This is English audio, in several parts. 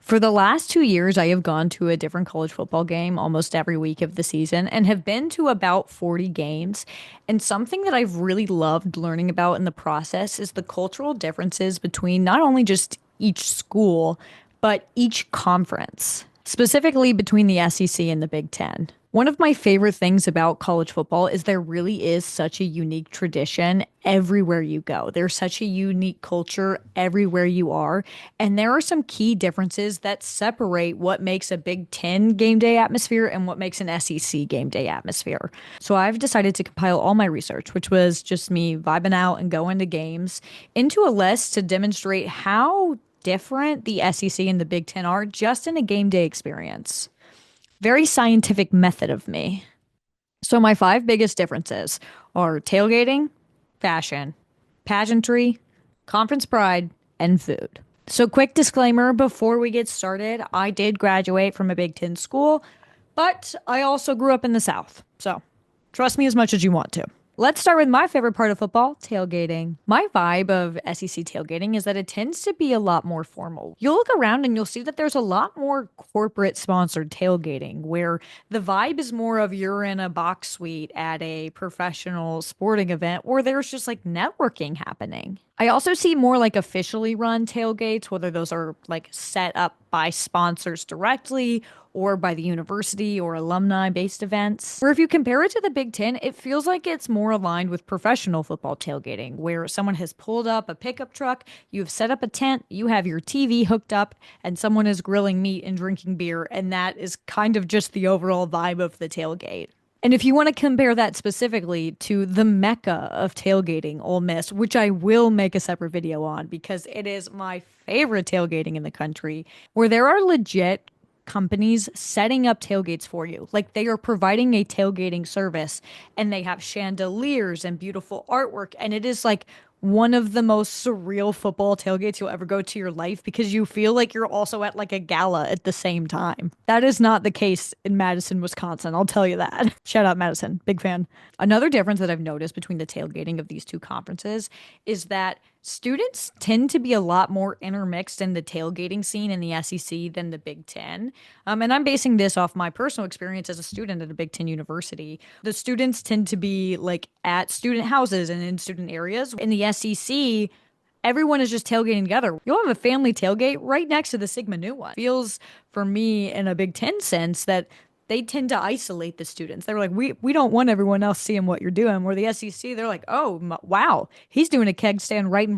For the last 2 years, I have gone to a different college football game almost every week of the season and have been to about 40 games. And something that I've really loved learning about in the process is the cultural differences between not only just each school, but each conference, specifically between the SEC and the Big Ten. One of my favorite things about college football is there really is such a unique tradition everywhere you go. There's such a unique culture everywhere you are. And there are some key differences that separate what makes a Big Ten game day atmosphere and what makes an SEC game day atmosphere. So I've decided to compile all my research, which was just me vibing out and going to games, into a list to demonstrate how different the SEC and the Big Ten are just in a game day experience. Very scientific method of me. So my five biggest differences are tailgating, fashion, pageantry, conference pride, and food. So quick disclaimer before we get started, I did graduate from a Big Ten school, but I also grew up in the South. So trust me as much as you want to. Let's start with my favorite part of football, tailgating. My vibe of SEC tailgating is that it tends to be a lot more formal. You'll look around and you'll see that there's a lot more corporate sponsored tailgating where the vibe is more of you're in a box suite at a professional sporting event or there's just like networking happening. I also see more like officially run tailgates, whether those are like set up by sponsors directly or by the university or alumni based events. Where if you compare it to the Big Ten, it feels like it's more aligned with professional football tailgating, where someone has pulled up a pickup truck, you've set up a tent, you have your TV hooked up, and someone is grilling meat and drinking beer, and that is kind of just the overall vibe of the tailgate. And if you want to compare that specifically to the mecca of tailgating, Ole Miss, which I will make a separate video on because it is my favorite tailgating in the country, where there are legit companies setting up tailgates for you. Like they are providing a tailgating service and they have chandeliers and beautiful artwork. And it is like one of the most surreal football tailgates you'll ever go to your life because you feel like you're also at like a gala at the same time. That is not the case in Madison, Wisconsin. I'll tell you that. Shout out Madison. Big fan. Another difference that I've noticed between the tailgating of these two conferences is that students tend to be a lot more intermixed in the tailgating scene in the SEC than the Big Ten. And I'm basing this off my personal experience as a student at a Big Ten university. The students tend to be like at student houses and in student areas. In the SEC, everyone is just tailgating together. You'll have a family tailgate right next to the Sigma Nu one. Feels for me in a Big Ten sense that they tend to isolate the students. They're like, we don't want everyone else seeing what you're doing. Where the SEC, they're like, oh wow, he's doing a keg stand right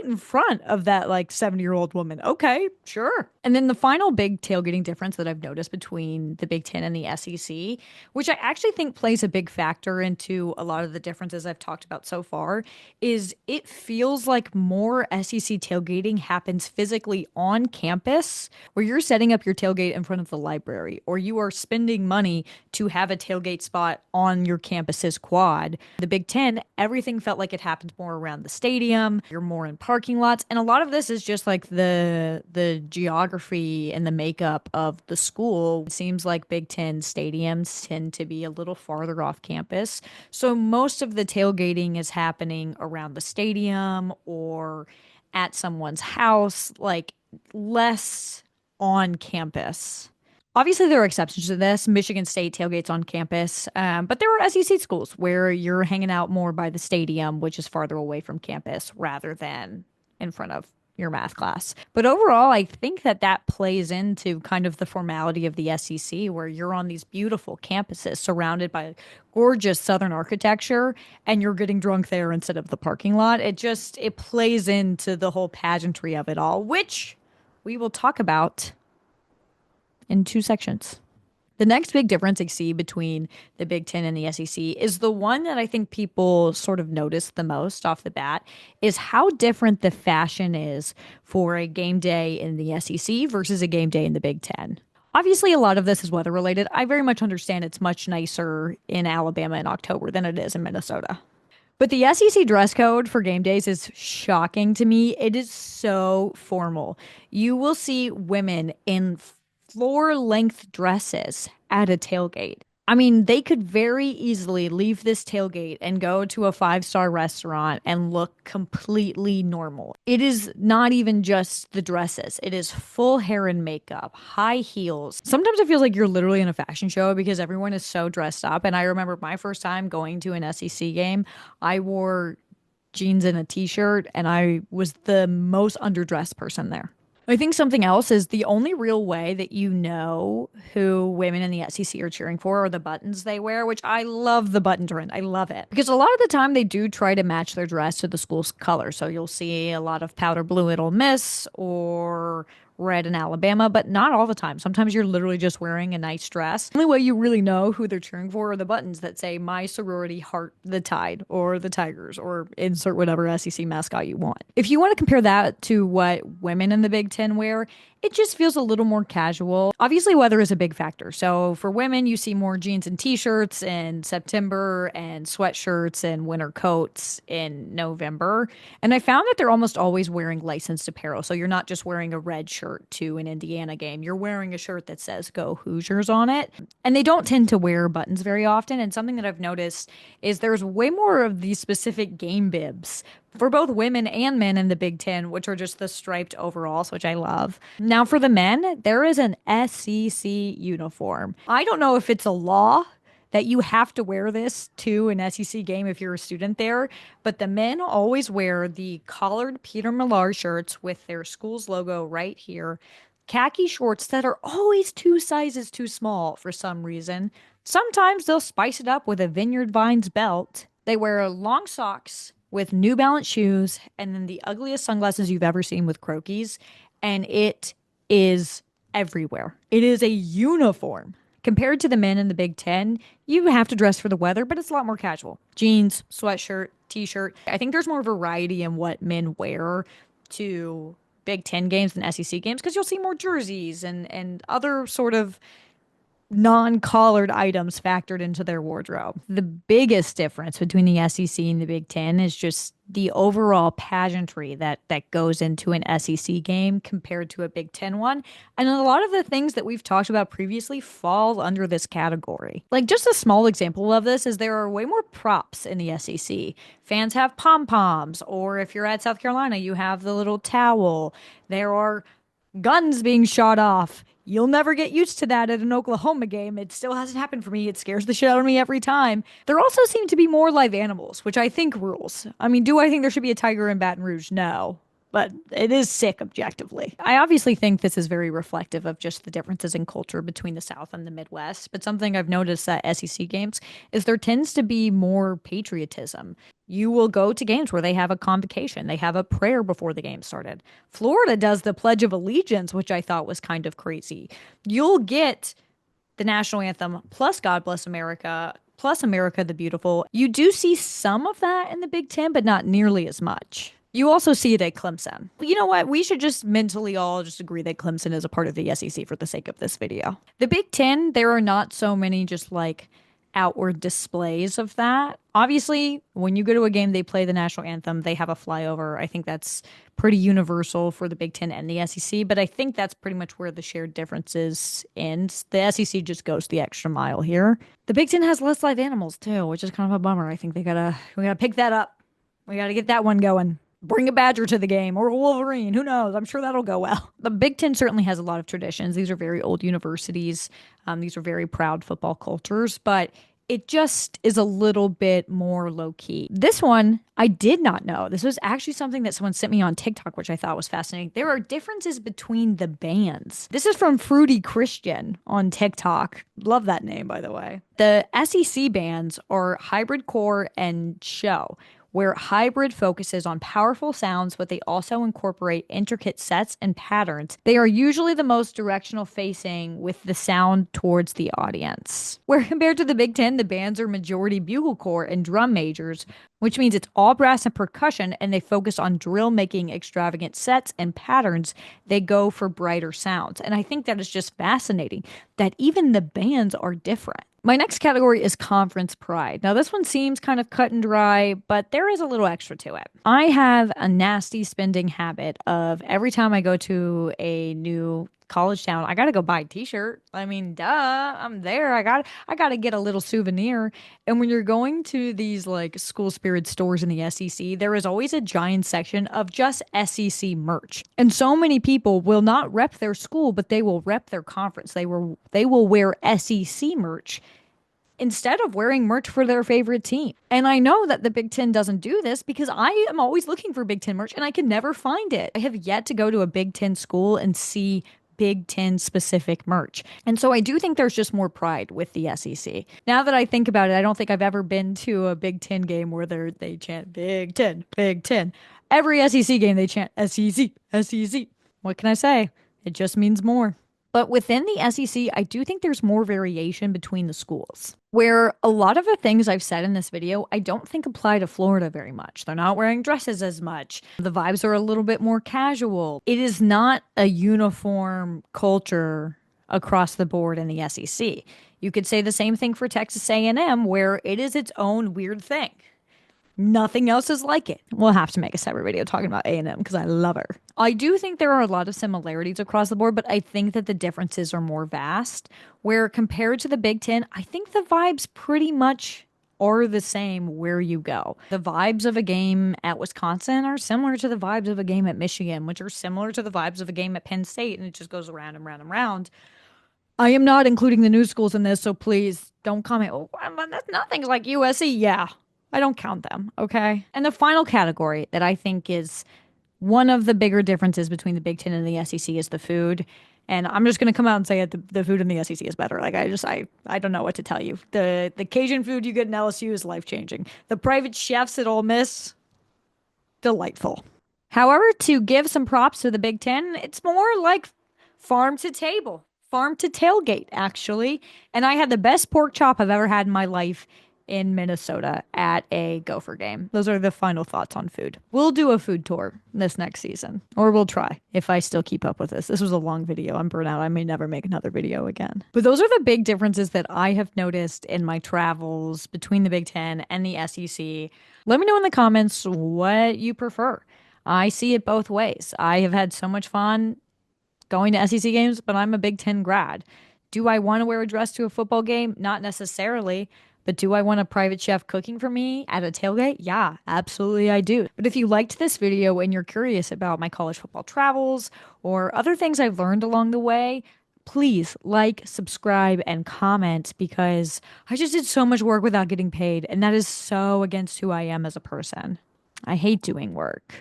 in front of that like 70-year-old woman. Okay, sure. And then the final big tailgating difference that I've noticed between the Big Ten and the SEC, which I actually think plays a big factor into a lot of the differences I've talked about so far, is it feels like more SEC tailgating happens physically on campus, where you're setting up your tailgate in front of the library, or you are spending money to have a tailgate spot on your campus's quad. The Big Ten, everything felt like it happened more around the stadium. You're more in parking lots, and a lot of this is just like the geography and the makeup of the school. It seems like Big Ten stadiums tend to be a little farther off campus, so most of the tailgating is happening around the stadium or at someone's house, like less on campus. Obviously, there are exceptions to this. Michigan State tailgates on campus, but there are SEC schools where you're hanging out more by the stadium, which is farther away from campus rather than in front of your math class. But overall, I think that that plays into kind of the formality of the SEC, where you're on these beautiful campuses surrounded by gorgeous Southern architecture, and you're getting drunk there instead of the parking lot. It plays into the whole pageantry of it all, which we will talk about in two sections. The next big difference I see between the Big Ten and the SEC is the one that I think people sort of notice the most off the bat is how different the fashion is for a game day in the SEC versus a game day in the Big Ten. Obviously, a lot of this is weather related. I very much understand it's much nicer in Alabama in October than it is in Minnesota. But the SEC dress code for game days is shocking to me. It is so formal. You will see women in floor length dresses at a tailgate. I mean, they could very easily leave this tailgate and go to a five-star restaurant and look completely normal. It is not even just the dresses, it is full hair and makeup, high heels. Sometimes it feels like you're literally in a fashion show because everyone is so dressed up. And I remember my first time going to an SEC game, I wore jeans and a t-shirt, and I was the most underdressed person there. I think something else is the only real way that you know who women in the SEC are cheering for are the buttons they wear, which I love the button trend. I love it. Because a lot of the time they do try to match their dress to the school's color. So you'll see a lot of powder blue at Ole Miss or red in Alabama, but not all the time. Sometimes you're literally just wearing a nice dress. The only way you really know who they're cheering for are the buttons that say my sorority heart the Tide or the Tigers or insert whatever SEC mascot you want. If you want to compare that to what women in the Big Ten wear, it just feels a little more casual. Obviously, weather is a big factor. So for women, you see more jeans and t-shirts in September and sweatshirts and winter coats in November. And I found that they're almost always wearing licensed apparel. So you're not just wearing a red shirt to an Indiana game. You're wearing a shirt that says Go Hoosiers on it. And they don't tend to wear buttons very often. And something that I've noticed is there's way more of these specific game bibs for both women and men in the Big Ten, which are just the striped overalls, which I love. Now, for the men, there is an SEC uniform. I don't know if it's a law that you have to wear this to an SEC game if you're a student there, but the men always wear the collared Peter Millar shirts with their school's logo right here, khaki shorts that are always two sizes too small for some reason. Sometimes they'll spice it up with a Vineyard Vines belt. They wear long socks with New Balance shoes and then the ugliest sunglasses you've ever seen with Croakies. And it is everywhere. It is a uniform. Compared to the men in the Big Ten, you have to dress for the weather, but it's a lot more casual. Jeans, sweatshirt, t-shirt. I think there's more variety in what men wear to Big Ten games than SEC games because you'll see more jerseys and other sort of non-collared items factored into their wardrobe. The biggest difference between the SEC and the Big Ten is just the overall pageantry that goes into an SEC game compared to a Big Ten one. And a lot of the things that we've talked about previously fall under this category. Like just a small example of this is there are way more props in the SEC. Fans have pom-poms, or if you're at South Carolina, you have the little towel. There are guns being shot off. You'll never get used to that at an Oklahoma game. It still hasn't happened for me. It scares the shit out of me every time. There also seem to be more live animals, which I think rules. I mean, do I think there should be a tiger in Baton Rouge? No. But it is sick objectively. I obviously think this is very reflective of just the differences in culture between the South and the Midwest. But something I've noticed at SEC games is there tends to be more patriotism. You will go to games where they have a convocation, they have a prayer before the game started. Florida does the Pledge of Allegiance, which I thought was kind of crazy. You'll get the national anthem plus God Bless America plus America the Beautiful. You do see some of that in the Big Ten, but not nearly as much. You also see it at Clemson. You know what? We should just mentally all just agree that Clemson is a part of the SEC for the sake of this video. The Big Ten, there are not so many just like outward displays of that. Obviously, when you go to a game, they play the national anthem, they have a flyover. I think that's pretty universal for the Big Ten and the SEC, but I think that's pretty much where the shared differences end. The SEC just goes the extra mile here. The Big Ten has less live animals too, which is kind of a bummer. I think we gotta pick that up. We gotta get that one going. Bring a badger to the game or a wolverine. Who knows? I'm sure that'll go well. The Big Ten certainly has a lot of traditions. These are very old universities. These are very proud football cultures, but it just is a little bit more low key. This one, I did not know. This was actually something that someone sent me on TikTok, which I thought was fascinating. There are differences between the bands. This is from Fruity Christian on TikTok. Love that name, by the way. The SEC bands are hybrid core and show, where hybrid focuses on powerful sounds, but they also incorporate intricate sets and patterns. They are usually the most directional facing with the sound towards the audience. Where compared to the Big Ten, the bands are majority bugle corps and drum majors, which means it's all brass and percussion, and they focus on drill making extravagant sets and patterns. They go for brighter sounds. And I think that is just fascinating that even the bands are different. My next category is conference pride. Now, this one seems kind of cut and dry, but there is a little extra to it. I have a nasty spending habit of every time I go to a new college town, I gotta go buy a t-shirt. I mean, duh, I'm there. I gotta get a little souvenir. And when you're going to these like school spirit stores in the SEC, there is always a giant section of just SEC merch. And so many people will not rep their school, but they will rep their conference. They will wear SEC merch instead of wearing merch for their favorite team. And I know that the Big Ten doesn't do this because I am always looking for Big Ten merch and I can never find it. I have yet to go to a Big Ten school and see Big Ten specific merch. And so I do think there's just more pride with the SEC. Now that I think about it, I don't think I've ever been to a Big Ten game where they chant Big Ten, Big Ten. Every SEC game they chant SEC, SEC. What can I say? It just means more. But within the SEC, I do think there's more variation between the schools. Where a lot of the things I've said in this video, I don't think apply to Florida very much. They're not wearing dresses as much. The vibes are a little bit more casual. It is not a uniform culture across the board in the SEC. You could say the same thing for Texas A&M, where it is its own weird thing. Nothing else is like it. We'll have to make a separate video talking about A&M because I love her. I do think there are a lot of similarities across the board, but I think that the differences are more vast. Where compared to the Big Ten, I think the vibes pretty much are the same where you go. The vibes of a game at Wisconsin are similar to the vibes of a game at Michigan, which are similar to the vibes of a game at Penn State, and it just goes around and round and round. I am not including the new schools in this, so please don't comment. Oh, but that's nothing's like USC. Yeah, I don't count them, okay? And the final category that I think is one of the bigger differences between the Big Ten and the SEC is the food. And I'm just going to come out and say it, the food in the SEC is better. Like I don't know what to tell you. The Cajun food you get in LSU is life-changing. The private chefs at Ole Miss, delightful. However, to give some props to the Big Ten, it's more like farm to table, farm to tailgate, actually. And I had the best pork chop I've ever had in my life in Minnesota at a Gopher game. Those are the final thoughts on food. We'll do a food tour this next season, or we'll try if I still keep up with this. This was a long video. I'm burnt out. I may never make another video again. But those are the big differences that I have noticed in my travels between the Big Ten and the SEC. Let me know in the comments what you prefer. I see it both ways. I have had so much fun going to SEC games, but I'm a Big Ten grad. Do I want to wear a dress to a football game? Not necessarily. But do I want a private chef cooking for me at a tailgate? Yeah, absolutely I do. But if you liked this video and you're curious about my college football travels or other things I've learned along the way, please like, subscribe, and comment because I just did so much work without getting paid. And that is so against who I am as a person. I hate doing work.